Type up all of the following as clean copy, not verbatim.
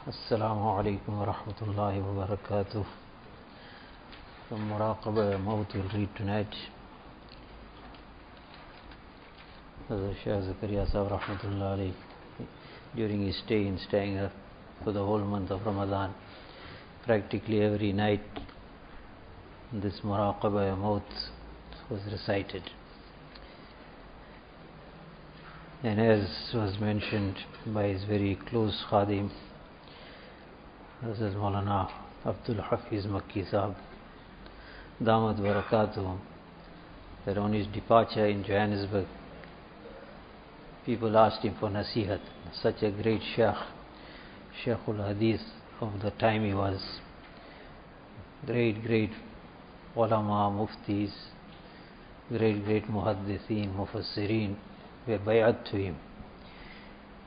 Assalamu alaikum wa rahmatullahi wa barakatuh. From Muraqaba Maut we'll read tonight. Hazrat Shah Zakaria Sahib rahmatullahi alayhi, during his stay in Stanger for the whole month of Ramadan, practically every night this Muraqaba Maut was recited. And as was mentioned by his very close Khadim, Hazrat moulana Abdul Hafiz Makki Sahib, Damat Barakatuh, that on his departure in Johannesburg, people asked him for nasihat. Such a great Sheikhul Hadith of the time he was, great ulama, muftis, great muhaddithin, mufassirin were bay'at to him.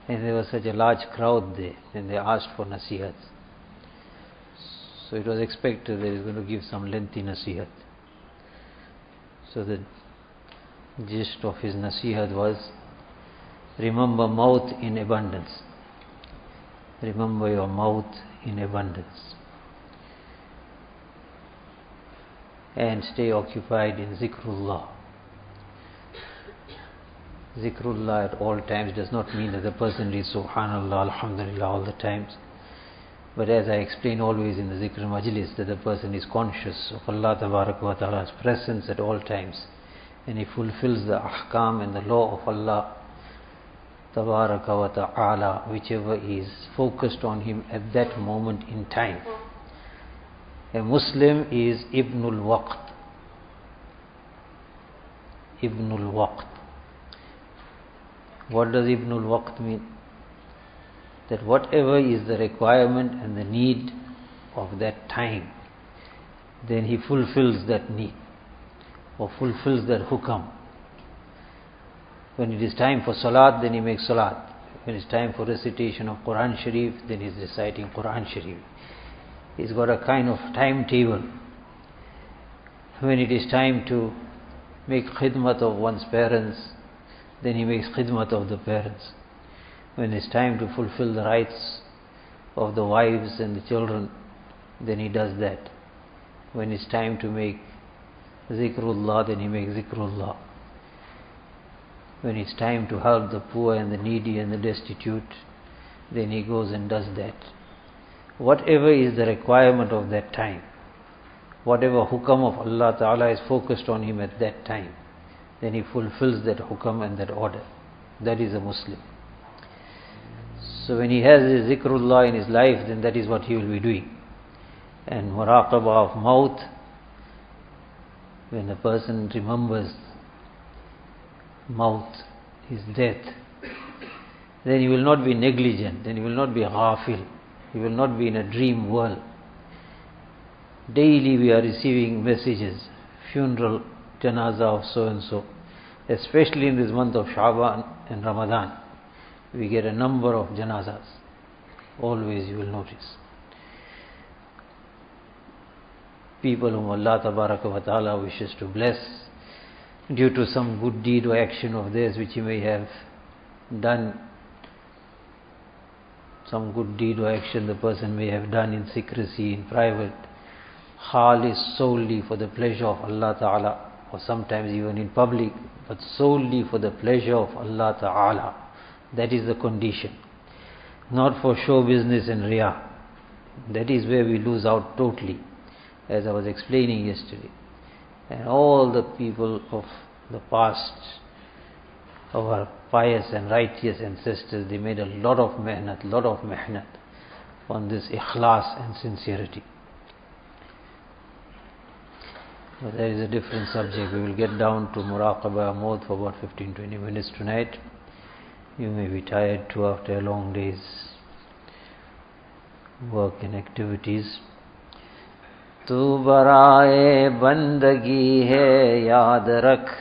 And there was such a large crowd there, and they asked for nasihat. So it was expected that he was going to give some lengthy nasihat. So the gist of his nasihat was, remember maut in abundance. Remember your maut in abundance. And stay occupied in zikrullah. Zikrullah at all times does not mean that the person reads Subhanallah, Alhamdulillah all the times. But as I explain always in the Zikr Majlis, that the person is conscious of Allah Tabarak wa Ta'ala's presence at all times, and he fulfills the ahkam and the law of Allah Tabarak wa Ta'ala, whichever is focused on him at that moment in time. A Muslim is Ibnul Waqt. Ibnul Waqt. What does Ibnul Waqt mean? That whatever is the requirement and the need of that time, then he fulfills that need or fulfills that hukam. When it is time for salat, then he makes salat. When it's time for recitation of Quran Sharif, then he's reciting Quran Sharif. He's got a kind of timetable. When it is time to make khidmat of one's parents, then he makes khidmat of the parents. When it's time to fulfill the rights of the wives and the children, then he does that. When it's time to make zikrullah, then he makes zikrullah. When it's time to help the poor and the needy and the destitute, then he goes and does that. Whatever is the requirement of that time, whatever hukam of Allah Ta'ala is focused on him at that time, then he fulfills that hukam and that order. That is a Muslim. So when he has his zikrullah in his life, then that is what he will be doing. And muraqabah of maut, when the person remembers maut, his death, then he will not be negligent, then he will not be ghafil, he will not be in a dream world. Daily we are receiving messages, funeral, janazah of so and so, especially in this month of Sha'ban and Ramadan. We get a number of janazas. Always you will notice. People whom Allah Tabaraka wa Ta'ala wishes to bless due to some good deed or action of theirs which he may have done. Some good deed or action the person may have done in secrecy, in private. Khalis, solely for the pleasure of Allah Ta'ala, or sometimes even in public, but solely for the pleasure of Allah Ta'ala. That is the condition. Not for show business and riyah. That is where we lose out totally, as I was explaining yesterday. And all the people of the past, our pious and righteous ancestors, they made a lot of mehnat on this ikhlas and sincerity. But that is a different subject. We will get down to Muraqabah Maut for about 15-20 minutes tonight. You may be tired too after a long day's work and activities. Tu baraye bandagi hai yaad rakh.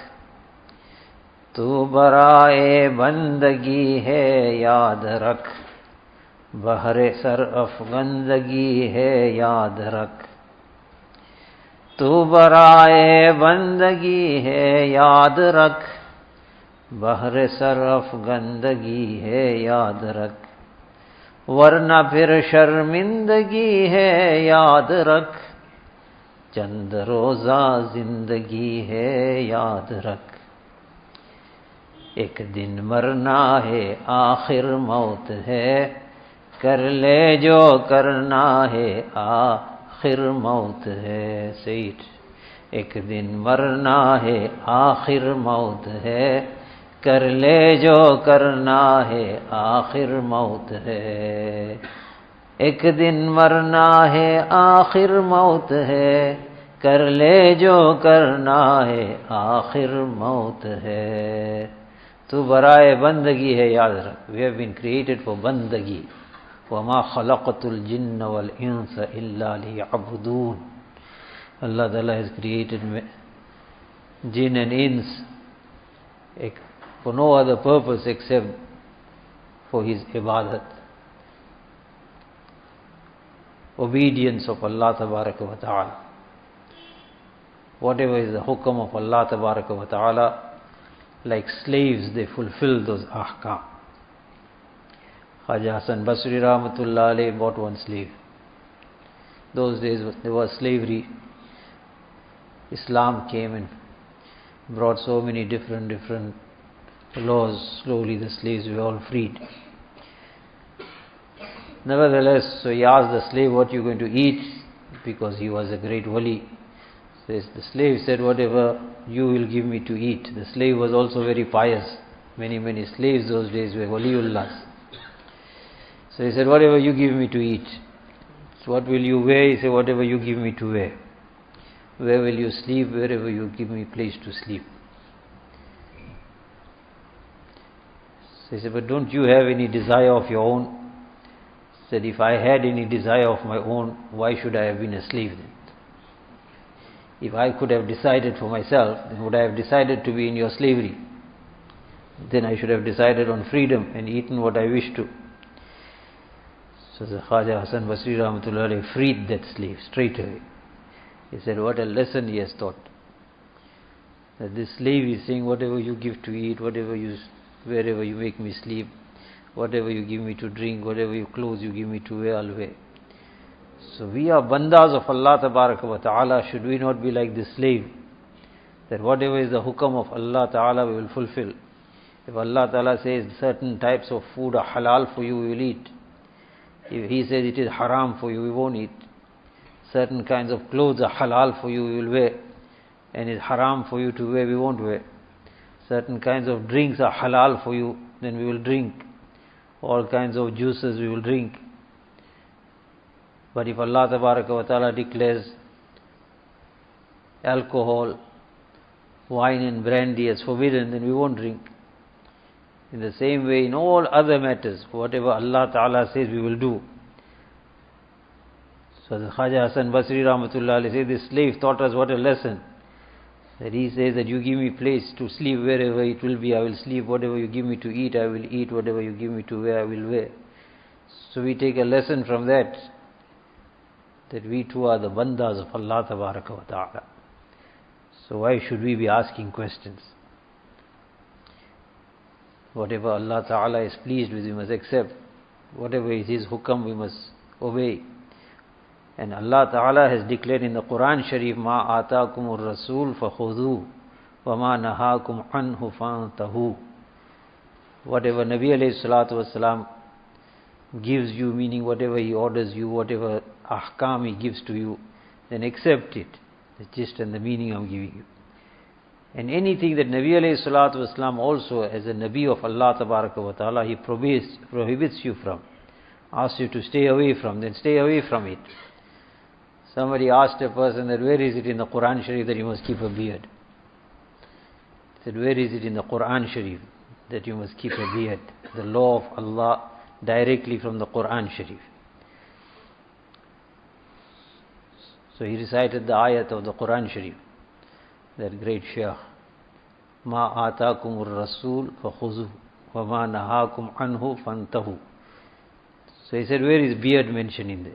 Tu baraye bandagi hai yaad rakh. Bahre sar afgandagi hai yaad rakh. Tu baraye bandagi hai yaad rakh. बहर Surf गंदगी है याद रख, वरना फिर शर्मिंदगी है याद रख, चंद रोजा जिंदगी है याद रख। एक दिन मरना है आखिर मौत है, कर ले जो करना है आखिर मौत है। सईद, एक दिन मरना है आखिर मौत है, कर ले जो करना है आखिर मौत है। एक दिन मरना है आखिर मौत है, कर ले जो करना है आखिर मौत है। तू बराए बंदगी है याद रख, we have been created for बंदगी। वमा खलक़तुल जिन्न वल इंस इल्ला लियअबुदून। Allah Ta'ala has created jinn and ins for no other purpose except for His ibadat, obedience of Allah Tabaraka wa Ta'ala. Whatever is the hukam of Allah Tabaraka wa Ta'ala, like slaves they fulfill those ahkam. Khaja Hasan Basri Rahmatullah alayhi bought one slave. Those days there was slavery. Islam came and brought so many different laws. Slowly the slaves were all freed. Nevertheless, so he asked the slave, what are you going to eat? Because he was a great wali. So the slave said, whatever you will give me to eat. The slave was also very pious. Many slaves those days were waliullahs. So he said, whatever you give me to eat. So what will you wear? He said, whatever you give me to wear. Where will you sleep? Wherever you give me place to sleep. So he said, but don't you have any desire of your own? He said, if I had any desire of my own, why should I have been a slave then? If I could have decided for myself, then would I have decided to be in your slavery? Then I should have decided on freedom and eaten what I wish to. So the Khaja Hasan Basri Rahmatullah freed that slave straight away. He said, what a lesson he has taught. That this slave is saying, whatever you give to eat, wherever you make me sleep, whatever you give me to drink, whatever you clothes you give me to wear, I'll wear. So we are bandas of Allah Tabaraka wa Ta'ala. Should we not be like this slave? That whatever is the hukam of Allah Ta'ala we will fulfill. If Allah Ta'ala says certain types of food are halal for you, we will eat. If He says it is haram for you, we won't eat. Certain kinds of clothes are halal for you, we will wear. And it's haram for you to wear, we won't wear. Certain kinds of drinks are halal for you, then we will drink. All kinds of juices we will drink. But if Allah Tabaraka wa Ta'ala declares alcohol, wine and brandy as forbidden, then we won't drink. In the same way, in all other matters, whatever Allah Ta'ala says we will do. So the Khaja Hasan Basri Rahmatullah alayhi said, this slave taught us what a lesson. That he says that you give me place to sleep wherever it will be, I will sleep. Whatever you give me to eat, I will eat. Whatever you give me to wear, I will wear. So we take a lesson from that we too are the bandas of Allah Tabaraka wa Ta'ala. So why should we be asking questions? Whatever Allah Ta'ala is pleased with, we must accept. Whatever is His hukam, we must obey. And Allah Ta'ala has declared in the Quran Sharif, Ma ataakumur rasul fakhudhu wa ma nahakum anhu fantahu. Whatever Nabi alayhi salatu wasalam gives you, meaning whatever He orders you, whatever ahkam He gives to you, then accept it. The gist and the meaning I'm giving you. And anything that Nabi alayhi salatu wasalam also, as a Nabi of Allah Tabaraka wa Ta'ala, He prohibits you from, asks you to stay away from, then stay away from it. Somebody asked a person that where is it in the Quran Sharif that you must keep a beard? He said, where is it in the Quran Sharif that you must keep a beard? The law of Allah directly from the Quran Sharif. So he recited the ayat of the Quran Sharif, that great Shaykh. Ma ataakumur rasul fakhuzuhu wa ma nahakum anhu fantahu. So he said, where is beard mentioned in there?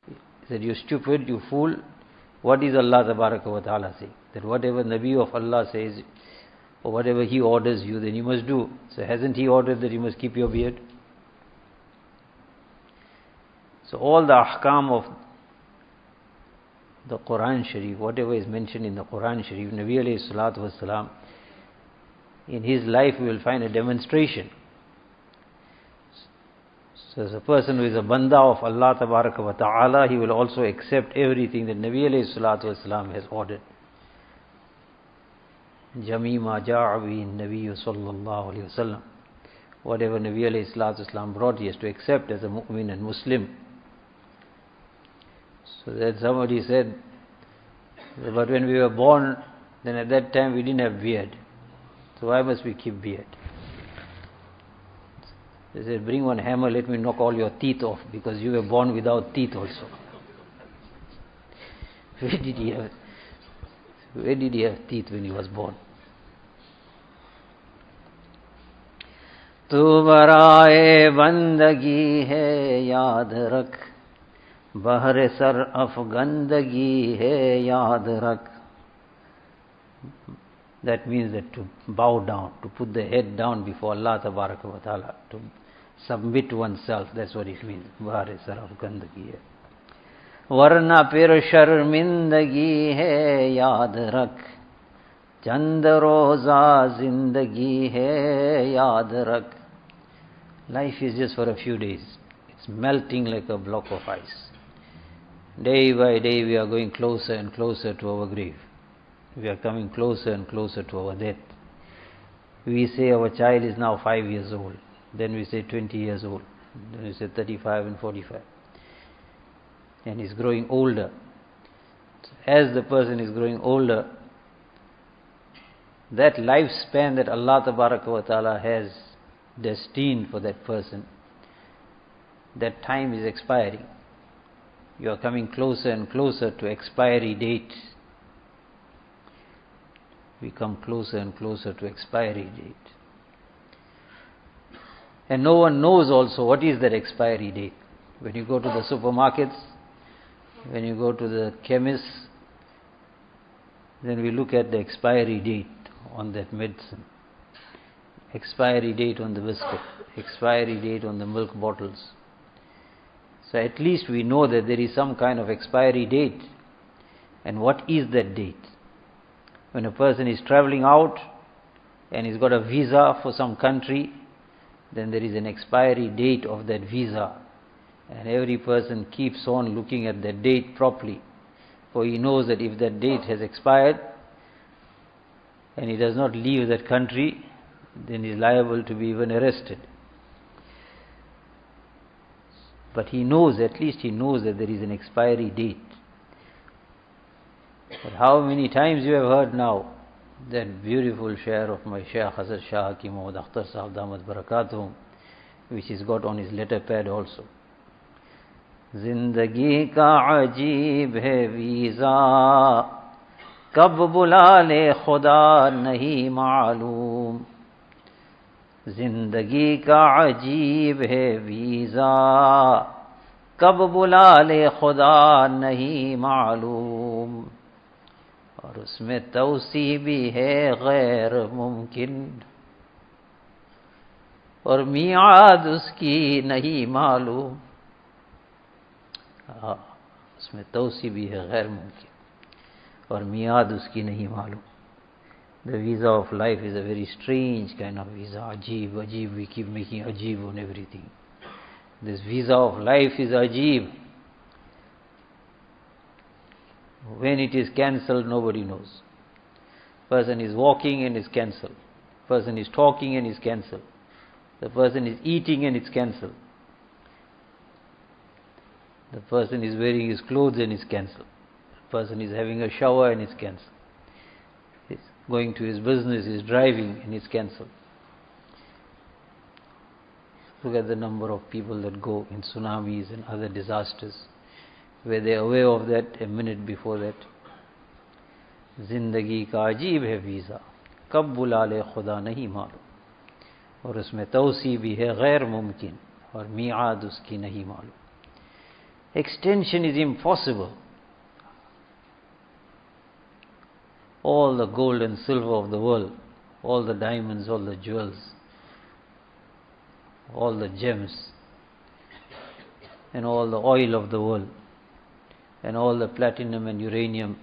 He said, you stupid, you fool. What is Allah Tabaraka wa Ta'ala saying? That whatever Nabi of Allah says, or whatever He orders you, then you must do. So hasn't He ordered that you must keep your beard? So all the ahkam of the Quran Sharif, whatever is mentioned in the Quran Sharif, Nabi alayhi salatu wasalam, in his life we will find a demonstration. So as a person who is a banda of Allah tabaraka wa ta'ala, he will also accept everything that Nabi alayhi salatu wasalam has ordered. Jami ma ja'a bihi Nabi sallallahu alayhi wasallam. Whatever Nabi alayhi salatu wasalam brought, he has to accept as a mu'min and Muslim. So that somebody said, but when we were born, then at that time we didn't have beard. So why must we keep beard? They said, bring one hammer, let me knock all your teeth off, because you were born without teeth also. Where did he have teeth when he was born? Tu baraye bandagi hai yaad rakh, bahar sar afgandagi hai yaad rakh. That means that to bow down, to put the head down before Allah tabaraka wa ta'ala, to submit oneself, that's what it means. Bahar sar afgandagi hai. Varna pir sharmindagi hai yaad rakh, chand roza zindagi hai yaad rakh. Life is just for a few days. It's melting like a block of ice. Day by day we are going closer and closer to our grave. We are coming closer and closer to our death. We say our child is now 5 years old. Then we say 20 years old. Then we say 35 and 45. And he's growing older. As the person is growing older, that lifespan that Allah tabaraka wa ta'ala has destined for that person, that time is expiring. You are coming closer and closer to expiry date. We come closer and closer to expiry date. And no one knows also what is that expiry date. When you go to the supermarkets, when you go to the chemists, then we look at the expiry date on that medicine, expiry date on the biscuit, expiry date on the milk bottles. So at least we know that there is some kind of expiry date. And what is that date? When a person is traveling out and he's got a visa for some country, then there is an expiry date of that visa. And every person keeps on looking at that date properly. For he knows that if that date has expired and he does not leave that country, then he is liable to be even arrested. But he knows, at least he knows that there is an expiry date. But how many times you have heard now that beautiful share of my Shaykh Hazrat Shah Hakim Muhammad Akhtar Sahab Damat Barakatuhum, which is got on his letter pad also. Zindagi ka ajeeb hai visa, kab bula le khuda nahi maloom. Zindagi ka ajeeb hai visa, kab bula le khuda nahi maloom. और उसमें तौसी भी है गैर मुमकिन, और मियाद उसकी नहीं मालूम. उसमें तौसी भी है गैर मुमकिन, और मियाद उसकी नहीं मालूम. The visa of life is a very strange kind of visa. Ajeeb, ajeeb, we keep making ajeeb on everything. This visa of life is ajeeb. When it is cancelled, nobody knows. Person is walking and is cancelled. Person is talking and is cancelled. The person is eating and it's cancelled. The person is wearing his clothes and is cancelled. The person is having a shower and it's cancelled. He's going to his business, he's driving and it's cancelled. Look at the number of people that go in tsunamis and other disasters. Were they aware of that a minute before that? जिंदगी का अजीब है visa, कब बुला ले खुदा नहीं मालूम, और उसमें तौसी भी है गैर मुमकिन, और मियाद उसकी नहीं मालूम. Extension is impossible. All the gold and silver of the world, all the diamonds, all the jewels, all the gems, and all the oil of the world and all the platinum and uranium,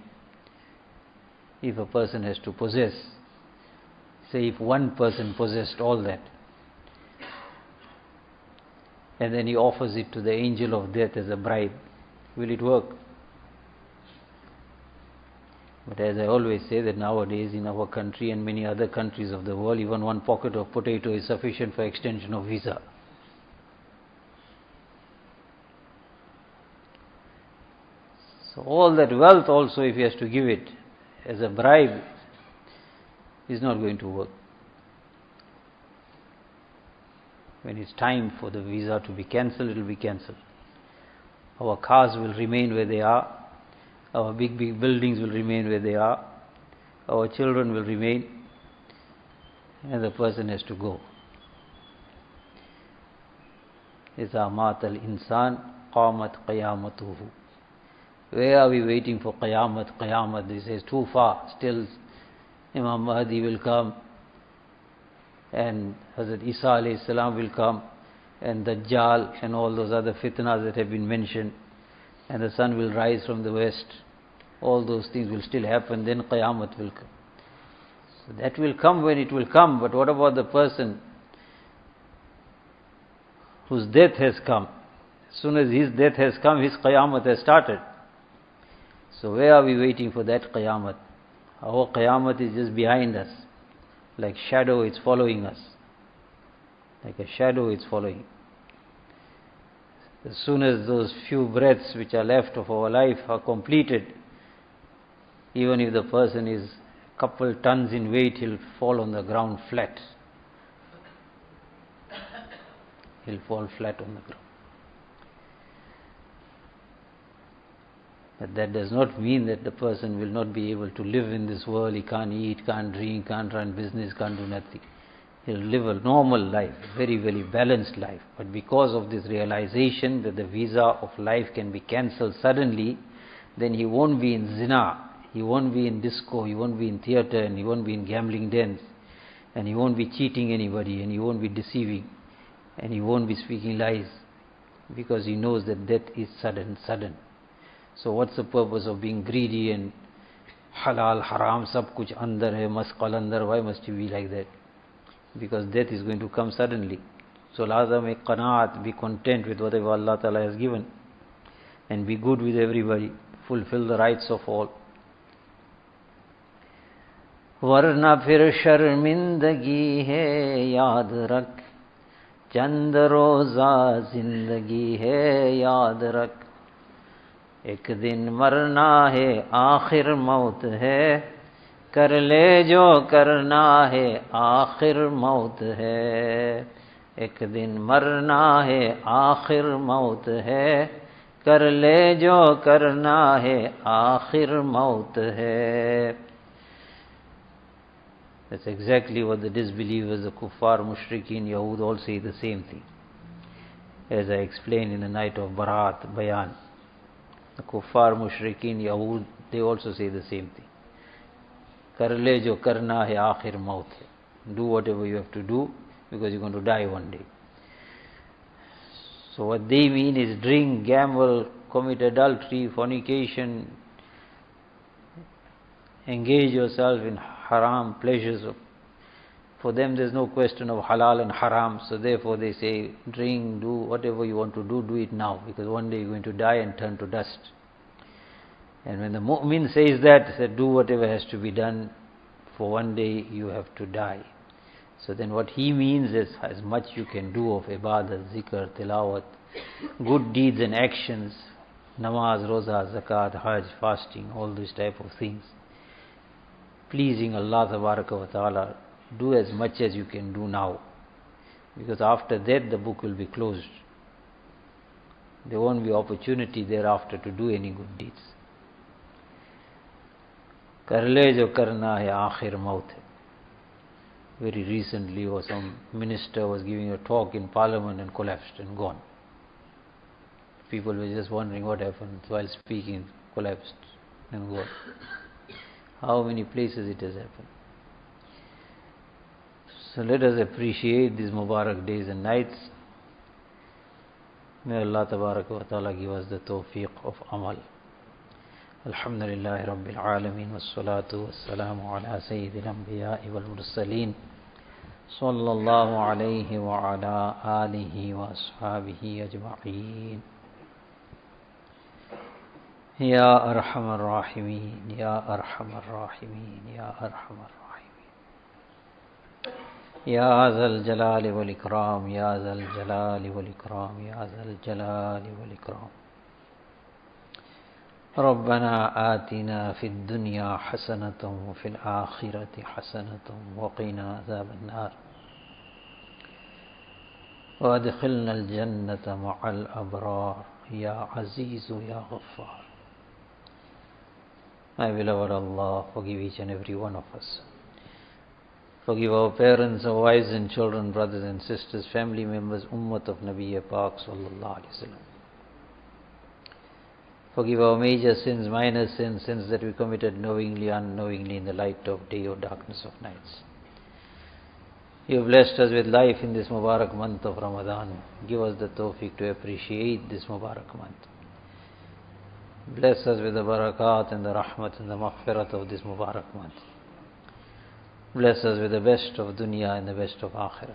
if a person has to possess, say if one person possessed all that, and then he offers it to the angel of death as a bribe, will it work? But as I always say, that nowadays in our country and many other countries of the world, even one pocket of potato is sufficient for extension of visa. So all that wealth also, if he has to give it as a bribe, is not going to work. When it's time for the visa to be cancelled, it will be cancelled. Our cars will remain where they are. Our big buildings will remain where they are. Our children will remain, and the person has to go. إِذَا مَاتَ الْإِنسَانُ قَامَتْ قِيَامَتُهُ. Where are we waiting for Qiyamah? Qiyamah, this is too far. Still Imam Mahdi will come, and Hazrat Isa alayhi salam will come, and Dajjal and all those other fitnas that have been mentioned, and the sun will rise from the west. All those things will still happen, then Qiyamah will come. So that will come when it will come, but what about the person whose death has come? As soon as his death has come, his Qiyamah has started. So where are we waiting for that Qiyamah? Our Qiyamah is just behind us. Like shadow, it's following us. Like a shadow, it's following. As soon as those few breaths which are left of our life are completed, even if the person is a couple tons in weight, he'll fall on the ground flat. He'll fall flat on the ground. But that does not mean that the person will not be able to live in this world. He can't eat, can't drink, can't run business, can't do nothing. He'll live a normal life, very, very balanced life. But because of this realization that the visa of life can be cancelled suddenly, then he won't be in zina, he won't be in disco, he won't be in theatre, and he won't be in gambling dens, and he won't be cheating anybody, and he won't be deceiving, and he won't be speaking lies, because he knows that death is sudden. So what's the purpose of being greedy and halal, haram, sab kuch andar hai, masqal andar? Why must you be like that? Because death is going to come suddenly. So lazam make qanaat, be content with whatever Allah Ta'ala has given, and be good with everybody, fulfill the rights of all. Varna phir sharmindagi hai yaad rak, chand roza zindagi hai yaad rak. एक दिन मरना है आखिर मौत है, कर ले जो करना है आखिर मौत है. एक दिन मरना है आखिर मौत है, कर ले जो करना है आखिर मौत है. That's exactly what the disbelievers, the kuffar, mushrikeen, Yahud all say the same thing. As I explained in the night of Barat, Bayan. The kuffar, mushrikeen, Yahud, they also say the same thing. Kar le jo karna hai aakhir maut hai. Do whatever you have to do, because you're going to die one day. So what they mean is drink, gamble, commit adultery, fornication, engage yourself in haram pleasures. For them there's no question of halal and haram, so therefore they say drink, do whatever you want to do it now, because one day you're going to die and turn to dust. And when the mu'min says that do whatever has to be done, for one day you have to die. So then what he means is as much you can do of ibadah, zikr, tilawat, good deeds and actions, namaz, roza, zakat, hajj, fasting, all these type of things, pleasing Allah tabaraka wa ta'ala, do as much as you can do now, because after that the book will be closed. There won't be opportunity thereafter to do any good deeds. Kar le jo karna hai aakhir maut hai. Very recently some minister was giving a talk in parliament and collapsed and gone. People were just wondering what happened. While speaking, collapsed and gone. How many places it has happened. So let us appreciate these Mubarak days and nights. May Allah Tabaraka wa Ta'ala give us the tawfiq of amal. Alhamdulillahi Rabbil Alameen, wassalatu wassalamu ala Sayyidil Anbiya'i wal Mursaleen, sallallahu alayhi wa ala alihi wa ashabihi ajma'een. Ya Arhamar Rahimeen, Ya Arhamar Rahimeen, Ya Arhamar Rahimeen. Ya Zal Jalali wal Ikram, Ya Zal Jalali wal Ikram, Ya Zal Jalali wal Ikram. ربنا آتنا في الدنيا حسنة وفي الآخرة حسنة وقنا عذاب النار وادخلنا الجنة مع الأبرار يا عزيز يا غفار. My beloved Allah, forgive each and every one of us. Forgive our parents, our wives and children, brothers and sisters, family members, Ummat of Nabi Pak sallallahu alaihi wasallam. Forgive our major sins, minor sins, sins that we committed knowingly, unknowingly, in the light of day or darkness of nights. You have blessed us with life in this Mubarak month of Ramadan. Give us the tawfiq to appreciate this Mubarak month. Bless us with the barakat and the rahmat and the maghfirat of this Mubarak month. Bless us with the best of dunya and the best of akhirat.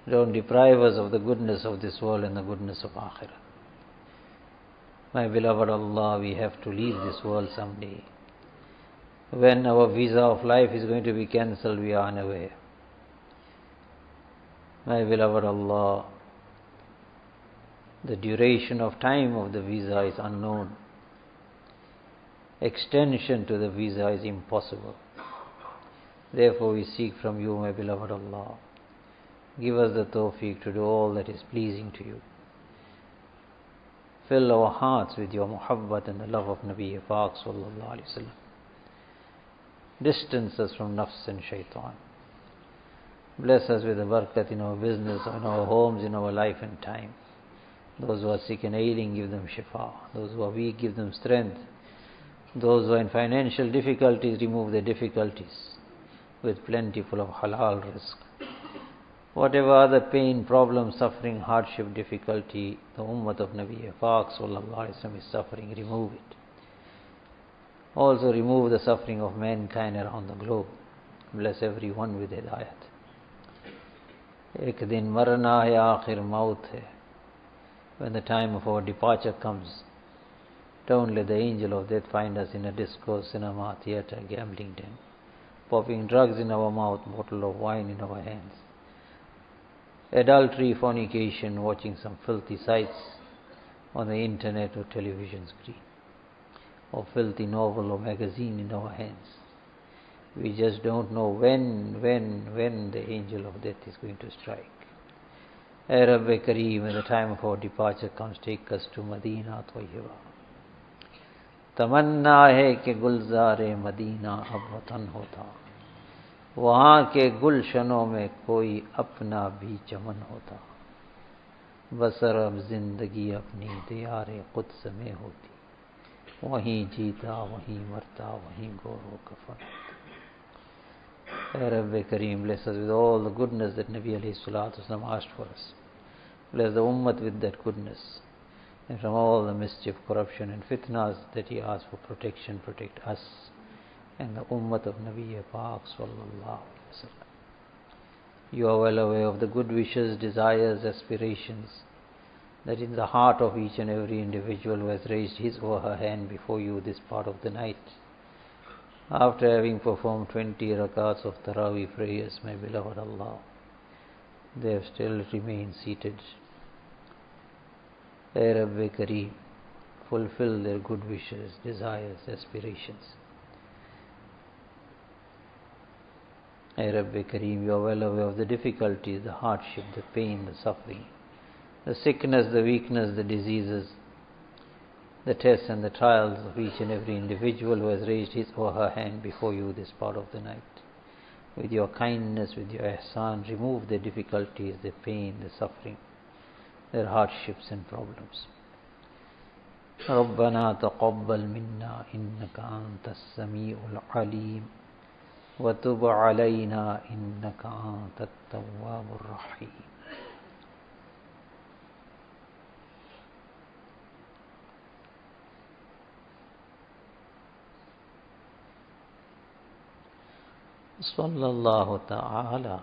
Don't deprive us of the goodness of this world and the goodness of akhirat. My beloved Allah, we have to leave this world someday. When our visa of life is going to be cancelled, we are unaware. My beloved Allah, the duration of time of the visa is unknown. Extension to the visa is impossible. Therefore we seek from you, my beloved Allah, give us the tawfiq to do all that is pleasing to you. Fill our hearts with your muhabbat and the love of Nabi Pak sallallahu alaihi wasallam. Distance us from nafs and shaitan. Bless us with the barakat in our business, in our homes, in our life and time. Those who are sick and ailing, give them shifa. Those who are weak, give them strength. Those who are in financial difficulties, remove their difficulties with plentiful of halal rizq. Whatever other pain, problem, suffering, hardship, difficulty, the Ummah of Nabi Pak sallallahu alaihi wasallam is suffering, remove it. Also remove the suffering of mankind around the globe. Bless everyone with hidayat. Ek din marna hai, aakhir maut hai. When the time of our departure comes, don't let the angel of death find us in a disco, cinema, theatre, gambling den, popping drugs in our mouth, bottle of wine in our hands. Adultery, fornication, watching some filthy sites on the internet or television screen, or filthy novel or magazine in our hands. We just don't know when the angel of death is going to strike. Ay Rabbi Kareem, when the time of our departure comes, take us to Madina Tayyiba. Tamanna hai ke gulzare Madina ab watan hota. वहाँ के गुलशनों में कोई अपना भी चमन होता. बसर अब जिंदगी अपनी दियारे कुद्स में होती. वहीं जीता, वहीं मरता, वहीं गोरो कफन. Rabbi Kareem, bless us with all the goodness that Nabi alayhi salatu wasalam asked for us. Bless the ummah with that goodness. And from all the mischief, corruption and fitnas that he asked for protection, protect us and the Ummah of Nabi Pak sallallahu alaihi wasallam. You are well aware of the good wishes, desires, aspirations that in the heart of each and every individual who has raised his or her hand before you this part of the night. After having performed 20 rakats of Taraweeh prayers, my beloved Allah, they have still remained seated. Ay Rabbi Kareem, fulfill their good wishes, desires, aspirations. Ay Rabbi Kareem, you are well aware of the difficulties, the hardship, the pain, the suffering, the sickness, the weakness, the diseases, the tests and the trials of each and every individual who has raised his or her hand before you this part of the night. With your kindness, with your ihsan, remove the difficulties, the pain, the suffering, their hardships and problems. ربنا تقبل منا إنك أنت السميع العليم وتب علينا إنك أنت التواب الرحيم. sallallahu ta'ala